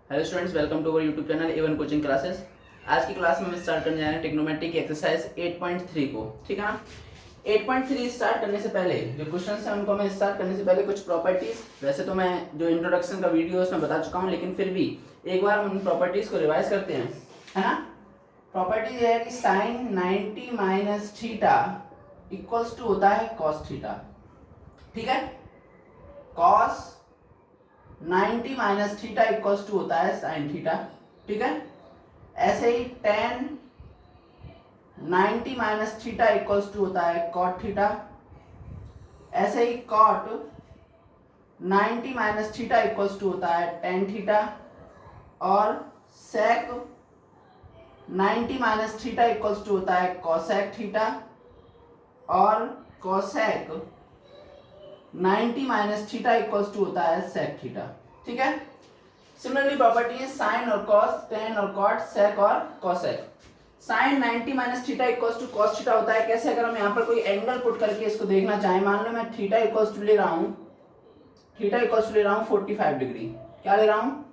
Hello students, welcome to our YouTube channel A1 coaching classes. आज की class में हम स्टार्ट करने जा रहे हैं ट्रिग्नोमेट्री की एक्सरसाइज 8.3 को। ठीक है ना। 8.3 स्टार्ट करने से पहले जो क्वेश्चंस हैं उनको मैं स्टार्ट करने से पहले कुछ प्रॉपर्टीज, वैसे तो मैं जो इंट्रोडक्शन का वीडियो उसमें बता चुका हूँ, लेकिन फिर भी एक बार हम उन प्रॉपर्टीज को रिवाइज करते हैं, है ना। प्रॉपर्टी है कि sine 90 minus theta equals to होता है कॉस थीटा। ठीक है। Cos 90 minus theta equals to होता है साइन थीटा। ठीक है। ऐसे ही tan 90 minus theta equals to होता है कॉट थीटा। ऐसे ही cot 90 minus theta equals to होता है tan थीटा। और sec 90 minus theta equals to होता है cosec थीटा। और cosec 90 minus theta equals to होता है sec थीटा। ठीक है। सिमिलरली प्रॉपर्टी है साइन और कॉस, टेन और कॉट, सेक और cosec. Sine 90 minus theta equals to cos theta होता है कैसे? अगर हम यहाँ पर कोई एंगल पुट करके इसको देखना चाहें, मान लो मैं थीटा इक्वल्स टू ले रहा हूँ, थीटा इक्वल्स टू ले रहा हूँ 45 डिग्री। क्या ले रहा हूँ?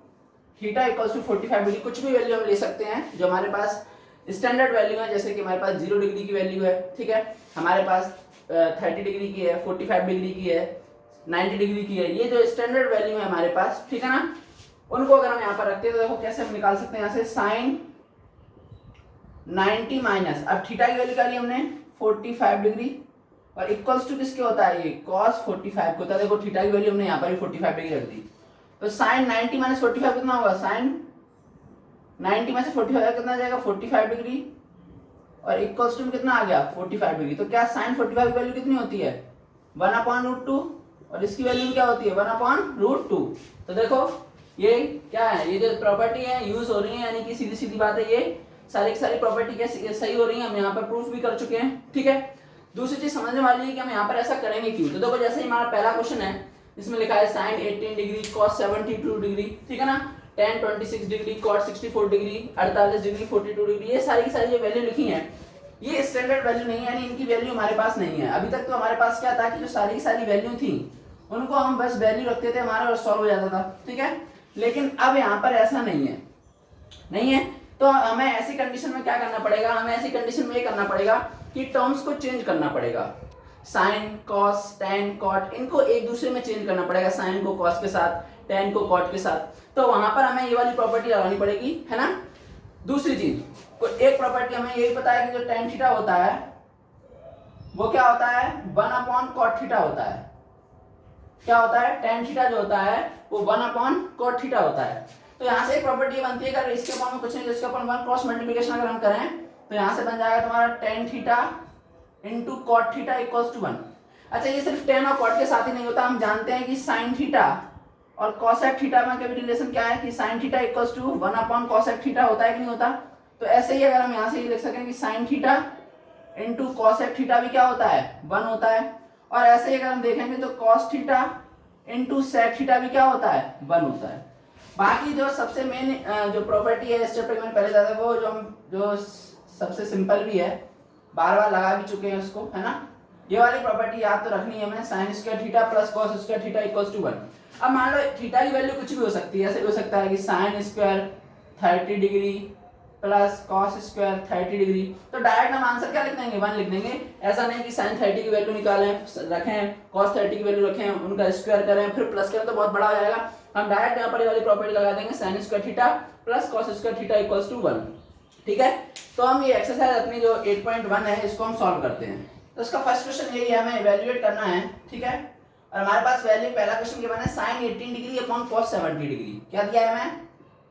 Theta equals to 45 degree. कुछ भी वैल्यू हम ले सकते हैं जो हमारे पास स्टैंडर्ड वैल्यू है, जैसे कि हमारे पास 0 डिग्री की वैल्यू है। ठीक है। हमारे पास 30 डिग्री की है, 45 डिग्री की है, 90 डिग्री की है। ये जो स्टैंडर्ड वैल्यू है हमारे पास, ठीक है ना, उनको अगर हम यहाँ पर रखते हैं तो देखो कैसे हम निकाल सकते हैं। यहाँ से साइन 90 माइनस, अब थीटा की वैल्यू क्या ली हमने 45 डिग्री, और इक्वल्स टू किसके होता है? ये cos 45 को होता है। देखो थीटा की वैल्यू हमने यहाँ पर भी 45 डिग्री रख दी, तो साइन 90 माइनस 45 कितना होगा? साइन 90 में से 45 कितना आ जाएगा? 45 डिग्री, और इक्वल्स टू कितना आ गया? 45 डिग्री। तो क्या साइन 45 की वैल्यू कितनी होती है? 1/√2, और इसकी वैल्यू क्या होती है? 1/√2। तो देखो ये क्या है, ये जो प्रॉपर्टी है यूज हो रही है, यानी कि सीधी सीधी बात है, ये सारी की सारी प्रॉपर्टी कैसी सही हो रही है, हम यहाँ पर प्रूफ भी कर चुके हैं। ठीक है। दूसरी चीज समझने वाली है कि हम यहाँ पर ऐसा करेंगे क्यों। तो देखो जैसे हमारा पहला क्वेश्चन है, इसमें लिखा है साइन 18 डिग्री कॉस 72 डिग्री, ठीक है ना, tan 26 degree, cot 64 degree, 48 degree, 42 degree, ये सारी की सारी जो वैल्यू लिखी है ये स्टैंडर्ड वैल्यू नहीं है, यानी इनकी वैल्यू हमारे पास नहीं है। अभी तक तो हमारे पास क्या था कि जो सारी की सारी वैल्यू थी उनको हम बस वैल्यू रखते थे हमारे और सॉल्व हो जाता था। ठीक है। लेकिन अब यहाँ पर ऐसा नहीं है, नहीं है। तो हमें ऐसी कंडीशन में क्या करना पड़ेगा? हमें ऐसी कंडीशन में ये करना पड़ेगा कि टर्म्स को चेंज करना पड़ेगा। साइन, कॉस, टेन, कॉट, इनको एक दूसरे में चेंज करना पड़ेगा। साइन को कॉस के साथ, टेन को कॉट के साथ। तो वहां पर हमें ये वाली प्रॉपर्टी लगानी पड़ेगी, है ना। दूसरी चीज, एक प्रॉपर्टी हमें यही पता है कि जो टेन थीटा होता है वो क्या होता है? 1/cot थीटा होता है। क्या होता है? टेन थीटा जो होता है वो 1/cot थीटा होता है। तो यहाँ से एक प्रॉपर्टी बनती है, अगर इसके अपॉन में कुछ नहीं, इसके अपॉन 1 क्रॉस मल्टीप्लिकेशन अगर हम करें तो यहाँ से बन जाएगा तुम्हारा tan theta into cot theta equals to 1। अच्छा, ये सिर्फ टेन और कॉट के साथ ही नहीं होता, हम जानते हैं कि साइन थीटा और कॉसेक थीटा में कभी रिलेशन क्या है कि sine theta equals to 1/cosec theta होता है कि नहीं होता। तो ऐसे ही अगर हम यहाँ से ये लिख सकें कि sine theta into cosec theta भी क्या होता है? 1 होता है। और ऐसे ही अगर हम देखेंगे तो cos theta into sec theta भी क्या होता है? 1 होता है। बाकी जो सबसे मेन जो प्रॉपर्टी है इस चैप्टर में पहले ज्यादा, वो जो सबसे सिंपल भी है, बार बार लगा भी चुके हैं उसको, है ना। ये वाली प्रॉपर्टी याद तो रखनी है हमें, sine square theta plus cos square theta equals to 1। अब मान लो थीटा की वैल्यू कुछ भी हो सकती है, ऐसे हो सकता है कि sine square 30 degree plus cos square 30 degree. तो डायरेक्ट हम आंसर क्या लिख देंगे? 1 लिख देंगे। ऐसा नहीं कि साइन 30 की वैल्यू निकालें, रखें, कॉस 30 की वैल्यू रखें, उनका स्क्वायर करें, फिर प्लस करें तो बहुत बड़ा हो जाएगा। हम डायरेक्ट यहाँ पर ये वाली प्रॉपर्टी लगा देंगे, sine square theta plus cos square theta equals to 1। ठीक है। तो हम ये एक्सरसाइज अपनी जो 8.1 है इसको हम सॉल्व करते हैं। तो इसका फर्स्ट क्वेश्चन यही है, हमें इवैल्यूएट करना है। ठीक है। और हमारे पास वैल्यू पहला क्वेश्चन के बना sine 18 degree upon cos 70 degree. क्या दिया है हमें?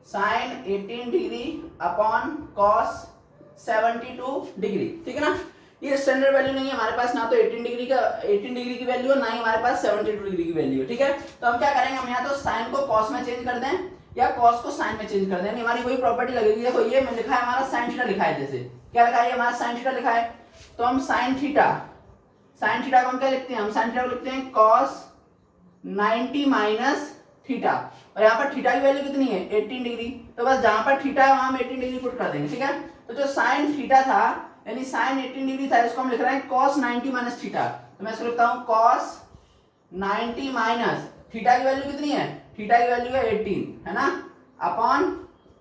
Sine 18 degree upon cos 72 degree. ठीक है ना। ये स्टैंडर्ड वैल्यू नहीं है हमारे पास, ना तो 18 डिग्री की वैल्यू है, ना ही हमारे पास 72 डिग्री की वैल्यू है। ठीक है। तो हम क्या करेंगे, हम यहाँ तो साइन को कॉस में चेंज कर दें या कॉस को साइन में चेंज कर दें, हमारी वही प्रॉपर्टी लगेगी। देखो ये में लिखा है हमारा साइन थीटा लिखा है, जैसे क्या लिखा है हमारा साइन थीटा लिखा है, तो हम साइन थीटा को हम क्या लिखते हैं? हम साइन थीटा को लिखते हैं कॉस 90 माइनस थीटा, और यहाँ पर थीटा की वैल्यू कितनी है? 18 डिग्री। तो बस जहां पर थीटा है वहां हम 18 डिग्री पुट कर देंगे। ठीक है। तो जो साइन थीटा था यानी साइन 18 डिग्री था, इसको हम लिख रहे हैं cos 90 माइनस थीटा। तो मैं इसको लिखता हूं cos 90 माइनस थीटा की वैल्यू कितनी है? थीटा की वैल्यू है 18, है ना। अपॉन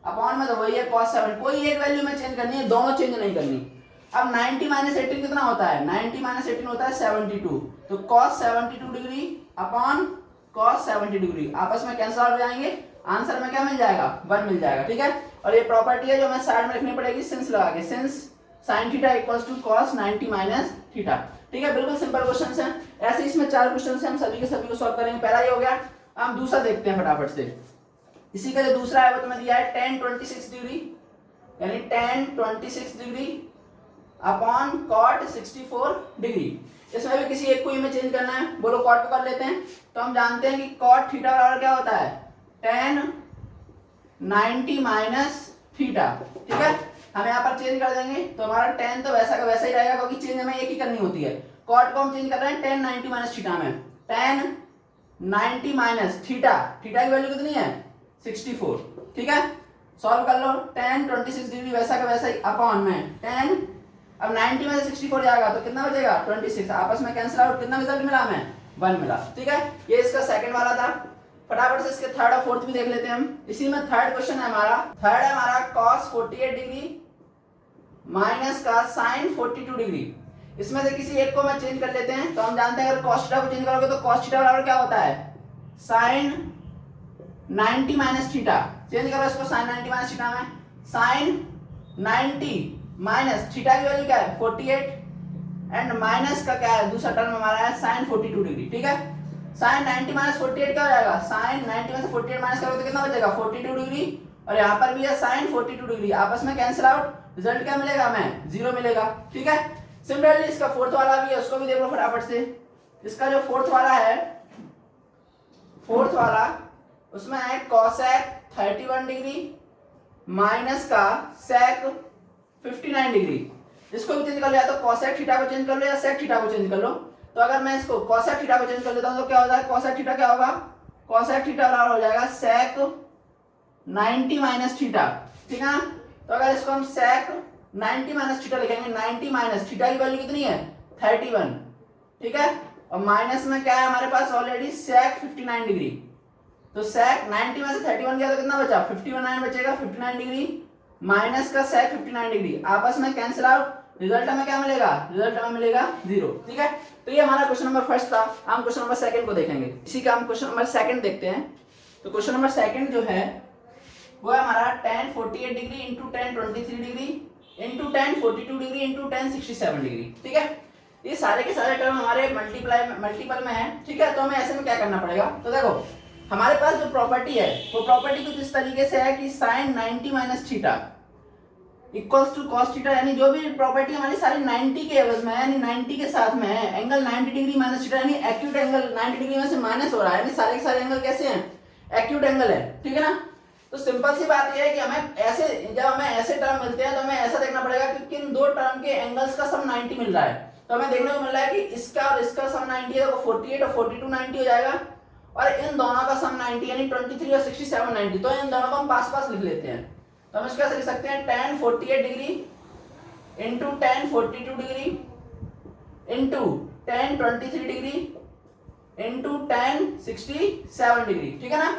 अपॉन में तो वही है cos 7, कोई एक वैल्यू में चेंज करनी है, दोनों चेंज नहीं करनी। अब 90 माइनस 18 कितना होता है, 90 माइनस 18 होता है 72, तो cos 72 degree upon cos 70 degree आपस में कैंसिल आउट हो जाएंगे, आंसर में क्या मिल जाएगा, 1 मिल जाएगा। ठीक है, और ये प्रॉपर्टी है जो मैं साइड में लिखनी पड़ेगी सिंस लगा के, since sin theta equals to cos 90 minus theta. ठीक है, बिल्कुल सिंपल क्वेश्चन है। ऐसे इसमें 4 क्वेश्चन है, हम सभी के सभी को सॉल्व करेंगे। पहला ये हो गया, हम दूसरा देखते हैं फटाफट से। इसी का जो दूसरा है वो तुम्हें दिया है tan 26 डिग्री, यानी tan 26 degree upon cot 64 degree. इसमें भी किसी एक को ही में चेंज करना है, बोलो cot को कर लेते हैं। तो हम जानते हैं कि cot थीटा बराबर क्या होता है, tan 90 माइनस थीटा। ठीक है, हम यहाँ पर चेंज कर देंगे तो हमारा tan तो वैसा का वैसा ही रहेगा, क्योंकि चेंज हमें एक ही करनी होती है। cot को हम चेंज कर रहे हैं tan 90 माइनस थीटा में, tan 90 माइनस थीटा, थीटा की वैल्यू कितनी है 64। ठीक है, सॉल्व कर लो, tan 26 डिग्री वैसा का वैसा ही अपॉन में tan, अब 90 में से 64 जाएगा तो कितना बचेगा 26, आपस में कैंसिल आउट, कितना रिजल्ट मिला हमें 1 मिला। ठीक है, ये इसका सेकंड वाला था। फटाफट से इसके थर्ड और फोर्थ भी देख लेते हैं हम। इसी में थर्ड क्वेश्चन है हमारा, थर्ड है हमारा cos 48 डिग्री माइनस का sin 42 डिग्री। इसमें से किसी एक को मैं चेंज कर लेते हैं। तो हम जानते हैं अगर cos थीटा को चेंज करोगे तो cos थीटा बराबर क्या होता है, sin 90 माइनस थीटा। चेंज करो इसको sin 90 माइनस थीटा में, sin 90 माइनस थीटा की वैल्यू क्या है 48 एंड माइनस का क्या है दूसरा टर्म हमारा है sin 42 डिग्री। ठीक है, sin 90 माइनस 48 क्या हो जाएगा, sin 90 में से 48 माइनस करोगे तो कितना बचेगा 42 डिग्री, और यहाँ पर भी है sin 42 डिग्री, आपस में कैंसिल आउट, रिजल्ट क्या मिलेगा हमें 0 मिलेगा। ठीक है, सिमिलरली इसका फोर्थ वाला भी है, उसको भी देख लो फटाफट से। इसका जो फोर्थ वाला है, फोर्थ वाला उसमें है cosec 31 डिग्री माइनस का sec 59 डिग्री। इसको भी चेंज कर लो, या तो cosec थीटा को चेंज कर लो या sec थीटा को चेंज कर लो। तो अगर मैं इसको cosec थीटा को चेंज कर लेता हूं तो क्या होता है, cosec थीटा क्या होगा, cosec थीटा बराबर हो जाएगा sec 90 माइनस थीटा। ठीक है ना, तो अगर इसको हम sec 90 माइनस थीटा लिखेंगे, 90 माइनस थीटा की वैल्यू कितनी है 31। ठीक है, और माइनस में क्या है हमारे पास ऑलरेडी sec 59 डिग्री, तो sec 90 में से 31 गया तो कितना बचा 59 बचेगा, 59 डिग्री माइनस का sec 59 डिग्री, आपस में कैंसिल आउट, रिजल्ट हमें क्या मिलेगा, रिजल्ट हमें मिलेगा 0। ठीक है, तो ये हमारा क्वेश्चन नंबर फर्स्ट था। हम क्वेश्चन नंबर सेकंड को देखेंगे। इसी का हम क्वेश्चन नंबर सेकंड देखते हैं। तो क्वेश्चन नंबर सेकंड जो है वो है हमारा tan 48 degree into tan 23 degree into tan 42 degree into tan 67 degree. ठीक है, ये सारे के सारे टर्म हमारे मल्टीपल में है। ठीक है, तो हमें ऐसे में क्या करना पड़ेगा, तो देखो हमारे पास जो प्रॉपर्टी है वो प्रॉपर्टी कुछ इस तरीके से है कि sin 90 minus theta equals to cos theta, यानी जो भी प्रॉपर्टी हमारी सारी 90 के एवज में है, यानी 90 के साथ में है, एंगल 90 डिग्री माइनस थीटा, यानी एक्यूट एंगल 90 डिग्री में से माइनस हो रहा है, यानी सारे के सारे एंगल कैसे हैं, एक्यूट एंगल है। ठीक है ना, तो सिंपल सी बात यह है कि हमें ऐसे, जब हमें ऐसे टर्म मिलते हैं तो हमें ऐसा देखना पड़ेगा कि किन दो टर्म के एंगल्स का सम 90 मिल रहा है। तो हमें देखने को मिल रहा है कि इसका और इसका सम 90 है, तो 48 और 42 90 हो जाएगा, और इन दोनों का सम 90 यानी 23 और 67 90, तो इन दोनों को हम पास पास लिख लेते हैं। तो हम इसको कैसे लिख सकते हैं, tan 48 degree into tan 42 degree into tan 23 degree into tan 67 degree. ठीक है ना,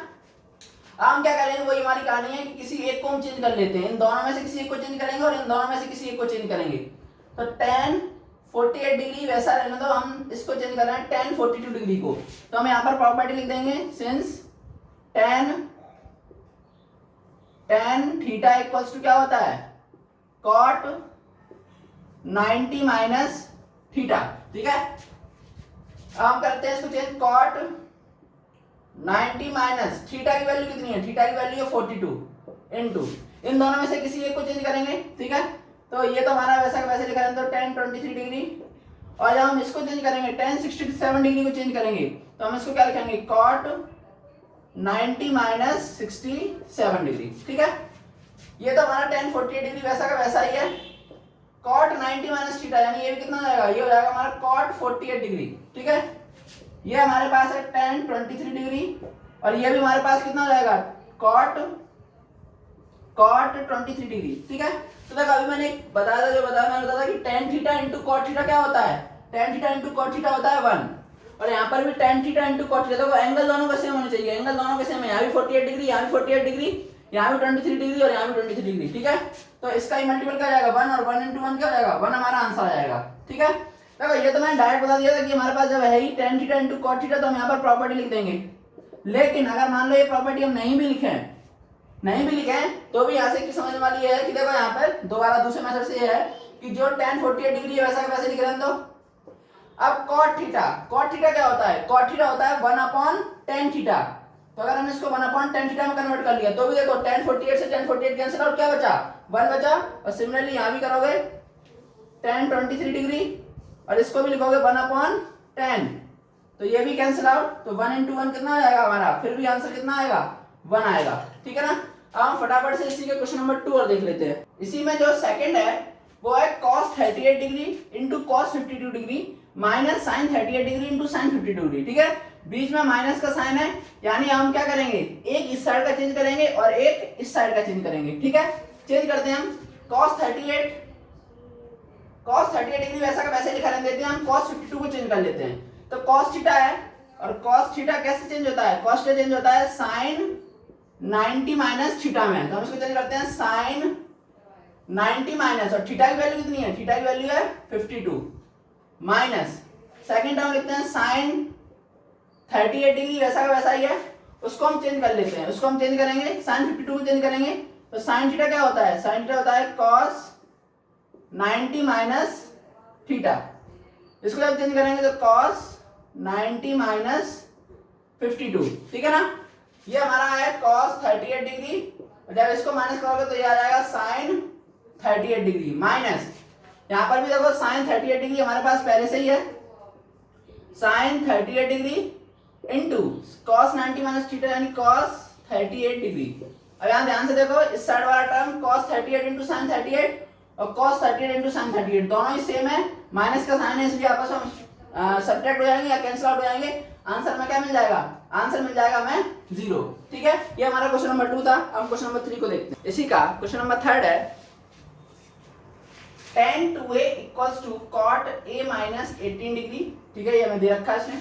हम क्या करेंगे, वही हमारी कहानी है कि किसी एक को हम चेंज कर लेते हैं, इन दोनों में से किसी एक को चेंज करेंगे और इन दोनों में से किसी एक को चेंज करेंगे। तो tan 48 डिग्री वैसा रहने दो, हम इसको चेंज कर रहे हैं tan 42 डिग्री को, तो हम यहाँ पर प्रॉपर्टी लिख देंगे, since tan theta equals to क्या होता है cot 90 माइनस थीटा। ठीक है, अब हम करते हैं इसको चेंज, cot 90 माइनस थीटा की वैल्यू कितनी है, थीटा की वैल्यू है 42 इनटू इन दोनों में से किसी एक को चेंज करेंगे। ठीक है, तो ये तो हमारा वैसा का वैसे लिखा है, तो tan 23 डिग्री, और जब हम इसको चेंज करेंगे tan 67 डिग्री को चेंज करेंगे तो हम इसको क्या लिखेंगे cot 90 माइनस 67 डिग्री। ठीक है, ये तो हमारा tan 48 डिग्री वैसा का वैसा ही है, cot 90 माइनस थीटा, यानी ये भी कितना हो जाएगा, ये हो जाएगा हमारा cot 48 डिग्री। ठीक है, ये हमारे पास है tan 23 डिग्री, और ये भी हमारे पास कितना हो जाएगा cot 23 डिग्री। ठीक है, तो देखो अभी मैंने बताया था, मैंने बताया था कि tan theta into cot theta क्या होता है, tan theta into cot theta होता है 1, और यहाँ पर भी tan theta into cot theta, देखो एंगल दोनों के सेम होने चाहिए, एंगल दोनों के सेम है, यहाँ भी 48 डिग्री, यहाँ भी 48 डिग्री, यहाँ भी 23 डिग्री और यहाँ भी 23 डिग्री, ठीक है। तो इसका ही मल्टीपल क्या जाएगा 1 और 1 इंटू 1 क्या हो जाएगा 1 हमारा आंसर आ जाएगा, ठीक है। देखो ये तो मैंने डायरेक्ट बता दिया था कि हमारे पास जब है ही tan theta into cot theta तो हम यहाँ पर प्रॉपर्टी लिख देंगे। लेकिन अगर मान लो ये प्रॉपर्टी हम नहीं भी लिखे तो भी यहाँ से की समझ वाली है कि देखो यहाँ पर दोबारा दूसरे मेथड से ये है कि जो tan 48 डिग्री है वैसा वैसे लिख रहे हैं। तो अब cot थीटा क्या होता है, cot थीटा होता है 1 अपॉन tan थीटा। तो अगर हमने इसको 1 अपॉन tan थीटा में कन्वर्ट कर लिया तो भी देखो tan 48 से tan 48 कैंसिल आउट, क्या बचा 1 बचा। और सिमिलरली यहाँ भी करोगे tan 23 डिग्री और इसको भी लिखोगे 1 अपॉन tan, तो ये भी कैंसिल आउट। तो 1 इंटू 1 कितना आ जाएगा हमारा, फिर भी आंसर कितना आएगा 1 आएगा, ठीक है ना। अब हम फटाफट से इसी के क्वेश्चन नंबर 2 और देख लेते हैं। इसी में जो सेकंड है वो है cos 38 degree into cos 52 degree minus sin 38 degree into sin 52 degree, ठीक है। बीच में माइनस का साइन है, यानी हम क्या करेंगे एक इस साइड का चेंज करेंगे और एक इस साइड का चेंज करेंगे, ठीक है। चेंज करते हैं हम cos 38 डिग्री वैसा का वैसे लिखा रहने देते हैं, हम cos 52 को चेंज कर लेते हैं। तो cos थीटा है और cos थीटा कैसे चेंज होता है, cos थीटा चेंज होता है sin 90 माइनस थीटा में। तो हम इसको चेंज करते हैं sin 90 माइनस, और थीटा की वैल्यू कितनी है, थीटा की वैल्यू है 52 माइनस सेकंड टर्म लिखते हैं sin 38 डिग्री वैसा का वैसा ही है, उसको हम चेंज कर लेते हैं। उसको हम चेंज करेंगे sin 52 को चेंज करेंगे तो sin थीटा क्या होता है, sin थीटा होता है cos 90 माइनस थीटा। इसको जब चेंज करेंगे तो cos 90 माइनस 52, ठीक है ना। ये हमारा है cos 38 डिग्री, जब इसको माइनस करोगे तो ये आ जाएगा sin 38 डिग्री माइनस, यहाँ पर भी देखो sin 38 डिग्री हमारे पास पहले से ही है, sin 38 degree into cos 90 minus theta यानी cos 38 डिग्री। अब यहाँ ध्यान से देखो इस साइड वाला टर्म cos 38 इंटू sin 38 और cos 38 इंटू sin 38 दोनों ही सेम है, माइनस का साइन है इसलिए आपस में सब्ट्रैक्ट हो जाएंगे या कैंसिल आउट हो जाएंगे। आंसर में क्या मिल जाएगा, आंसर मिल जाएगा हमें 0, ठीक है। ये हमारा क्वेश्चन नंबर 2 था। अब क्वेश्चन नंबर 3 को देखते हैं। इसी का क्वेश्चन नंबर 3 है tan 2a equals to cot a minus 18 degree, ठीक है। ये हमें दे रखा है इसने।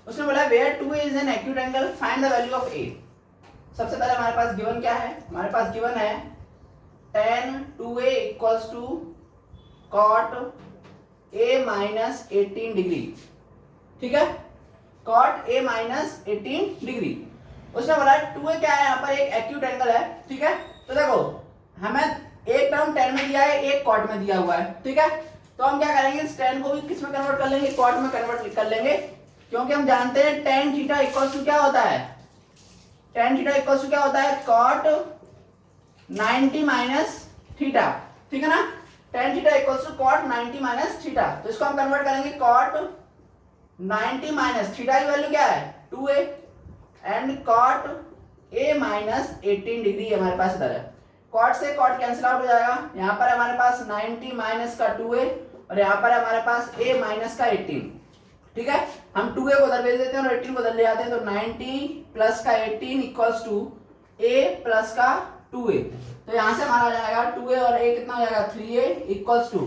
उसने बोला where 2a is an acute angle find the value of a। सबसे पहले हमारे पास गिवन क्या है, हमारे पास गिवन है tan 2a equals to cot a minus 18 degree, ठीक है। cot a minus 18 degree. उसने बोला 2a क्या है, यहाँ पर एक एक्यूट एंगल है, ठीक है। तो देखो हमें एक टर्म tan में दिया है, एक cot में दिया हुआ है, ठीक है। तो हम क्या करेंगे इस tan को भी किस में कन्वर्ट कर लेंगे, cot में कन्वर्ट कर लेंगे, क्योंकि हम जानते हैं tan थीटा इक्वल्स टू क्या होता है, tan थीटा इक्वल्स टू क्या होता है cot 90 माइनस थीटा, ठीक है ना। tan theta equals to cot 90 minus theta. तो इसको हम कन्वर्ट करेंगे cot 90 माइनस थीटा की वैल्यू क्या है 2a and cot a minus 18 degree हमारे पास इधर है। cot से cot कैंसिल आउट हो जाएगा, यहाँ पर हमारे पास 90 माइनस का 2a और यहाँ पर हमारे पास a माइनस का 18, ठीक है। हम 2a को उधर भेज देते हैं और 18 को उधर ले आते हैं, तो 90 प्लस का 18 इक्वल्स टू a प्लस का 2a। तो यहाँ से हमारा आ जाएगा 2a और a कितना हो जाएगा 3a इक्वल्स टू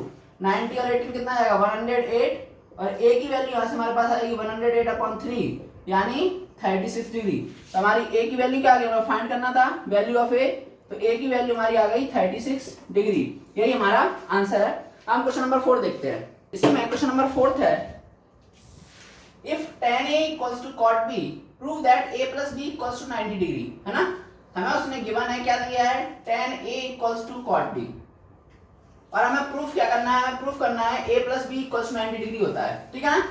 90 और 18 कितना आ जाएगा 108 और a की वैल्यू यहाँ से हमारे पास आएगी 108 अपॉन 3 यानी 36 डिग्री। तो हमारी a की वैल्यू क्या आ गई, फाइंड करना था वैल्यू ऑफ a, तो a की वैल्यू हमारी आ गई 36 डिग्री। यही हमारा आंसर है। हम क्वेश्चन नंबर 4 देखते हैं। इसमें क्वेश्चन नंबर 4 है if tan a equals to cot b prove that a plus b equals to 90 degree, है ना। हमें उसने गिवन है क्या दिया है tan a equals to cot b और हमें प्रूफ क्या करना है, प्रूफ करना है a plus b equals to 90 degree होता है, ठीक है ना।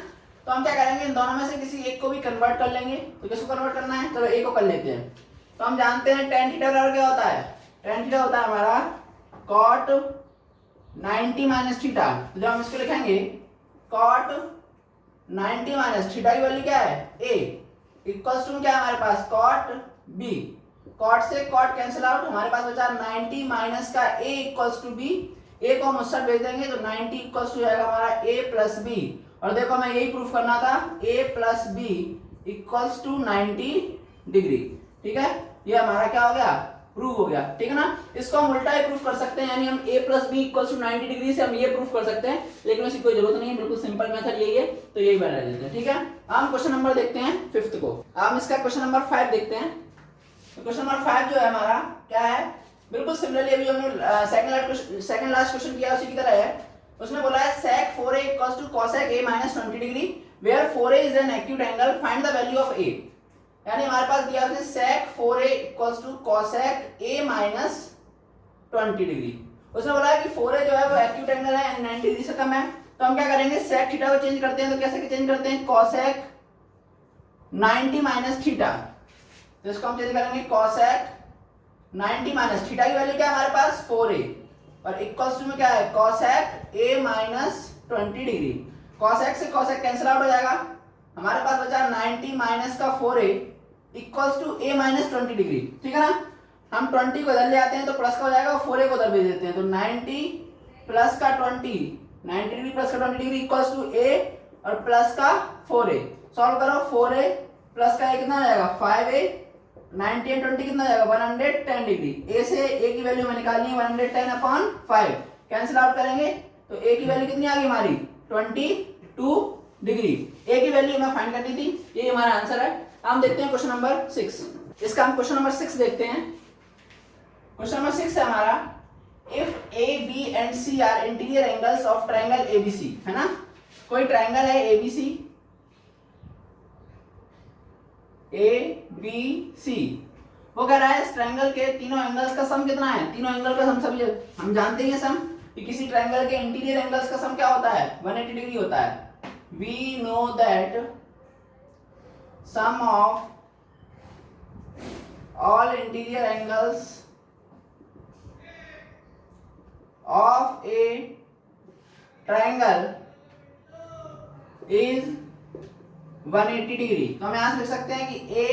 तो हम क्या करेंगे इन दोनों में से किसी एक को भी कन्वर्ट कर लेंगे। तो किसको कन्वर्ट करना है, चलो a को कर लेते हैं। तो हम जानते हैं tan थीटा बराबर क्या होता है, tan थीटा होता है हमारा cot 90 माइनस थीटा। तो जब हम इसको लिखेंगे cot 90 माइनस थीटा की वैल्यू क्या है a इक्वल्स टू क्या है हमारे पास cot b। cot से cot कैंसिल आउट, हमारे पास बचा 90 माइनस का a equals to b। a को हम उस साइड भेज देंगे तो 90 इक्वल्स टू जाएगा हमारा a प्लस b। और देखो हमें यही प्रूफ करना था a plus b equals to 90 degree, ठीक है। ये हमारा क्या हो गया, प्रूव हो गया, ठीक है ना। इसको हम उल्टा ही प्रूफ कर सकते हैं, यानी हम a plus b equals to 90 degree से हम ये प्रूफ कर सकते हैं, लेकिन उसकी कोई जरूरत नहीं है, बिल्कुल सिंपल मेथड यही है, तो यही बना देते हैं, ठीक है। हम क्वेश्चन नंबर देखते हैं 5th को। हम इसका क्वेश्चन नंबर 5 देखते हैं। तो क्वेश्चन नंबर 5 जो है हमारा क्या है, बिल्कुल सिमिलरली अभी हमने सेकंड लास्ट क्वेश्चन किया उसी की तरह है। उसने बोला है sec 4a equals to cosec a minus 20 degree where 4a is an acute angle, find the value of a। यानी हमारे पास दिया उसने sec 4a equals to cosec a minus 20 degree. उसने बोला है कि 4a जो है वो एक्यूट एंगल है यानी 90 डिग्री से कम है, तो हम क्या करेंगे sec थीटा को चेंज करते हैं। तो कैसे चेंज करते हैं, cosec 90 माइनस थीटा, तो इसको हम चेंज करेंगे cosec 90 माइनस थीटा की वैल्यू क्या है हमारे पास 4a और इक्वल्स टू में क्या है cosec a minus 20 degree. cosec से cosec कैंसिल आउट हो जाएगा, हमारे पास बचा 90 माइनस का 4a equals to a minus 20 degree. ठीक है ना, हम 20 को इधर ले आते हैं तो प्लस का हो जाएगा, 4a को उधर भेज देते हैं। तो 90 प्लस का 20, 90 डिग्री प्लस का 20 डिग्री इक्वल्स टू a और प्लस का 4a। सॉल्व करो, 4a प्लस का a कितना आ जाएगा 5a, 90 एंड 20 कितना जाएगा 110 डिग्री। a से a की वैल्यू में निकालनी है 110/5, कैंसिल आउट करेंगे तो a की वैल्यू कितनी आ गई हमारी 22 डिग्री। a की वैल्यू हमें फाइंड करनी थी, ये हमारा आंसर है। हम देखते हैं क्वेश्चन नंबर 6। इसका हम क्वेश्चन नंबर 6 देखते हैं। क्वेश्चन नंबर 6 है हमारा, if a b and c are interior angles of triangle abc, है ना, कोई ट्रायंगल है abc ABC, वो कह रहा है इस ट्रायंगल के तीनों एंगल्स का सम कितना है। तीनों एंगल का सम सभी हम जानते हैं सम कि किसी ट्रायंगल के इंटीरियर एंगल्स का सम क्या होता है 180 डिग्री होता है। We know that sum of all interior angles of a triangle is 180 degree. तो हम यहां से लिख सकते हैं कि a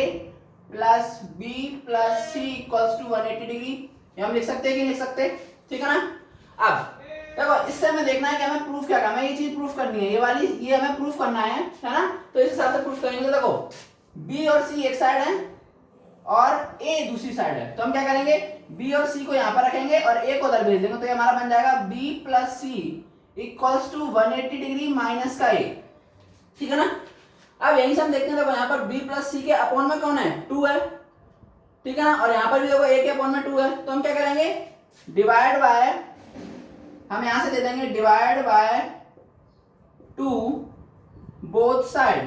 plus b plus c equals to 180 degree. ये हम लिख सकते हैं कि लिख सकते, ठीक है ना। अब देखो इससे हमें देखना है कि हमें प्रूफ क्या करना है, ये चीज प्रूफ करनी है, ये वाली ये हमें प्रूफ करना है ना। तो इस हिसाब से प्रूफ करेंगे। देखो b और c एक साइड है और a दूसरी साइड है, तो हम क्या करेंगे b और c को यहाँ पर रखेंगे और a को उधर भेज देंगे। तो ये हमारा बन जाएगा b plus c equals to 180 degree minus का a, ठीक है ना। अब यहीं से हम देखते हैं, देखो यहाँ पर b प्लस सी के अपॉन में कौन है 2 है, ठीक है ना, और यहाँ पर भी देखो a के अपॉन में 2 है। तो हम क्या करेंगे डिवाइड बाय, हम यहां से दे देंगे डिवाइड बाय 2 बोथ साइड।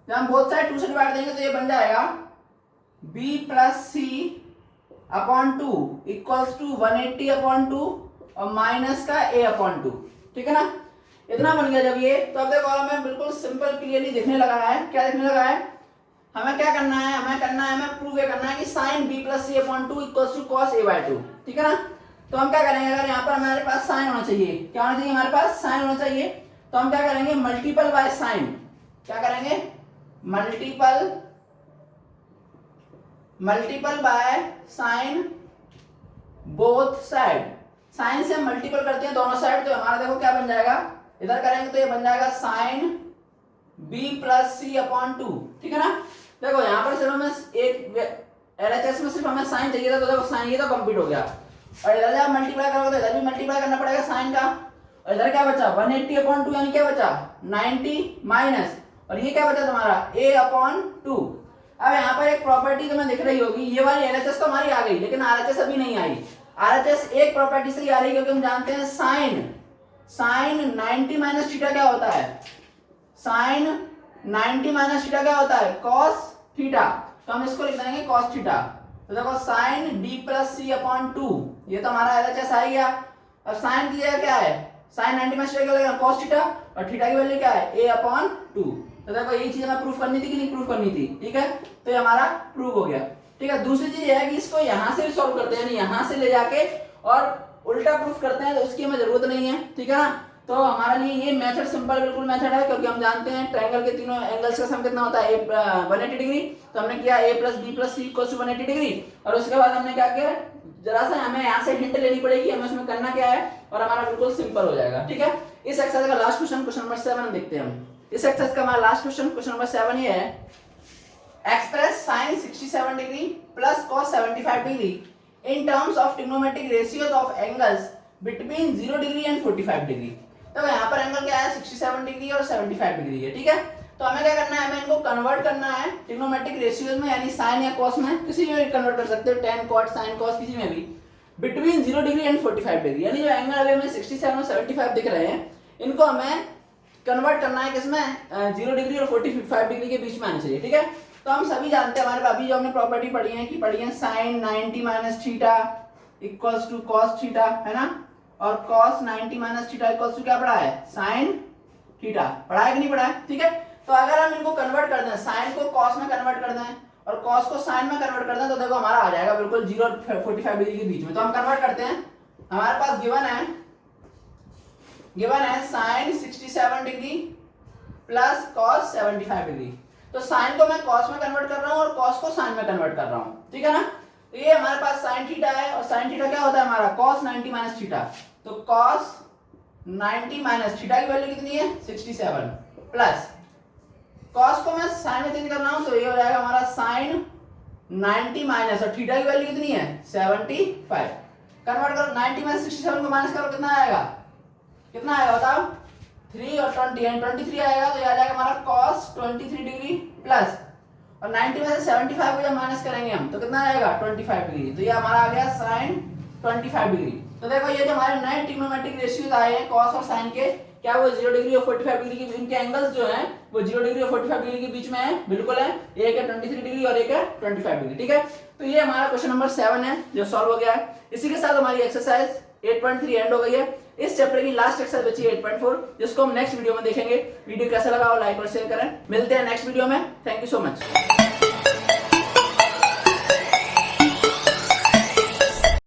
जब हम बोथ साइड 2 से डिवाइड देंगे तो ये बन जाएगा b plus c upon 2 equals to 180 upon 2 और माइनस का a अपॉन 2, ठीक है ना। इतना बन गया जब ये, तो अब देखो हमें बिल्कुल सिंपल क्लियरली दिखने लगा है। क्या दिखने लगा है, हमें क्या करना है, हमें प्रूव ये करना है कि sine b plus c upon 2 equals to cos a by 2, ठीक है ना। तो हम क्या करेंगे, अगर यहाँ पर हमारे पास साइन होना चाहिए, क्या होना चाहिए हमारे पास साइन होना चाहिए, तो हम क्या करेंगे मल्टीपल बाय साइन। क्या करेंगे multiple by sine both side. Sine से हम मल्टीपल करते हैं दोनों साइड, तो हमारा देखो क्या बन जाएगा, इधर करेंगे तो ये बन जाएगा sign b plus c upon 2, ठीक है ना। देखो यहाँ पर सिर्फ हमें एक LHS में सिर्फ हमें साइन चाहिए था, तो देखो साइन ये तो कंप्लीट हो गया, और इधर जब मल्टीप्लाई करोगे तो इधर भी मल्टीप्लाई करना पड़ेगा साइन का, और इधर क्या बचा 180 अपॉन 2 यानी क्या बचा 90 माइनस, और ये क्या बचा तुम्हारा a अपॉन 2। अब यहाँ पर एक प्रॉपर्टी तुम्हें दिख रही होगी, ये वाली LHS तो हमारी आ गई, लेकिन RHS अभी नहीं आई। RHS एक प्रॉपर्टी से ही आ रही है, क्योंकि हम जानते हैं साइन 90 माइनस थीटा क्या होता है, साइन 90 माइनस थीटा क्या होता है कॉस थीटा, तो हम इसको लिख देंगे कॉस थीटा। तो देखो sign b plus c upon 2, ये तो हमारा LHS आ गया। और साइन की जगह क्या है, साइन 90 माइनस थीटा क्या लगेगा कॉस थीटा, और थीटा की वैल्यू क्या है a अपॉन 2। तो देखो यही चीज हमें प्रूफ करनी थी कि नहीं प्रूफ करनी थी, ठीक है, तो ये हमारा प्रूफ हो गया, ठीक है। दूसरी चीज ये है कि इसको यहां से भी सॉल्व करते हैं, यानी यहां से ले जाके और उल्टा प्रूफ करते हैं, तो उसकी हमें जरूरत नहीं है, ठीक है ना। तो हमारे लिए ये मेथड सिंपल बिल्कुल मेथड है, क्योंकि हम जानते हैं ट्रायंगल के तीनों एंगल्स का सम कितना होता है 180 डिग्री। तो हमने किया a plus b plus c equals to 180 degree, और उसके बाद हमने क्या किया, जरा सा हमें यहाँ से हिंट लेनी पड़ेगी हमें उसमें करना क्या है, और हमारा बिल्कुल सिंपल हो जाएगा, ठीक है। इस एक्सरसाइज का लास्ट क्वेश्चन, क्वेश्चन नंबर 7 देखते हैं हम। इस एक्सरसाइज का हमारा लास्ट क्वेश्चन, क्वेश्चन नंबर 7 ये है, express sine 67 degree plus cos 75 degree in terms of trigonometric ratios of angles between 0 degree and 45 degree. तो यहाँ पर एंगल क्या है 67 डिग्री और 75 डिग्री है, ठीक है। तो हमें क्या करना है, हमें इनको कन्वर्ट करना है ट्रिग्नोमेट्रिक रेशियोज में, यानी साइन या कॉस में, किसी में भी कन्वर्ट कर सकते हो, tan cot sin cos किसी में भी, बिटवीन 0 डिग्री एंड 45 डिग्री। यानी जो एंगल अभी हमें 67 और 75 दिख रहे हैं, इनको हमें कन्वर्ट करना है किसमें, 0 डिग्री और 45 डिग्री के बीच में आना चाहिए। ठीक है, तो हम सभी जानते हैं, हमारे पास अभी जो हमने प्रॉपर्टी पढ़ी है sine 90 minus theta equals to cos theta, है ना, और cos 90 minus theta equals to क्या पढ़ा है, साइन थीटा। पढ़ा है कि नहीं पढ़ा है? ठीक है, तो अगर हम इनको कन्वर्ट कर दें, साइन को कॉस में कन्वर्ट कर दें और कॉस को साइन में कन्वर्ट कर दें, तो देखो हमारा आ जाएगा बिल्कुल 0 और 45 डिग्री के बीच में। तो हम कन्वर्ट करते हैं, हमारे पास गिवन है sine 67 degree plus cos 75 degree. तो साइन को मैं कॉस में कन्वर्ट कर रहा हूं और कॉस को साइन में कन्वर्ट कर रहा हूं, ठीक है ना। तो ये हमारे पास साइन थीटा है, और साइन थीटा क्या होता है हमारा, कॉस 90 माइनस थीटा। तो कॉस 90 माइनस थीटा की वैल्यू कितनी है, 67, प्लस कॉस को मैं साइन में चेंज कर रहा हूं, तो ये हो जाएगा हमारा साइन 90 माइनस, और थीटा की वैल्यू कितनी है, 75। कन्वर्ट करो, 90 में 67 को माइनस करो, कितना आएगा, बताओ, 3 और 20 यानी 23 आएगा। तो ये आ जाएगा हमारा cos 23 डिग्री प्लस, और 90 में से 75 को जब माइनस करेंगे हम, तो कितना आएगा, 25 डिग्री। तो ये हमारा आ गया sin 25 डिग्री। तो देखो ये जो हमारे नए ट्रिग्नोमेट्रिक रेशियोज आए हैं cos और sin के, क्या वो 0 डिग्री और 45 डिग्री के, इनके एंगल्स जो हैं वो 0 डिग्री और 45 डिग्री के बीच में है, बिल्कुल है। एक है 23 डिग्री और एक है 25 डिग्री, ठीक है। तो ये हमारा क्वेश्चन नंबर 7 है जो सॉल्व हो गया है। इसी के साथ हमारी एक्सरसाइज 8.3 एंड हो गई है। इस चैप्टर की लास्ट एक्सरसाइज बची है 8.4, जिसको हम नेक्स्ट वीडियो में देखेंगे। वीडियो कैसा लगा हो लाइक और शेयर करें। मिलते हैं नेक्स्ट वीडियो में। Thank you so much.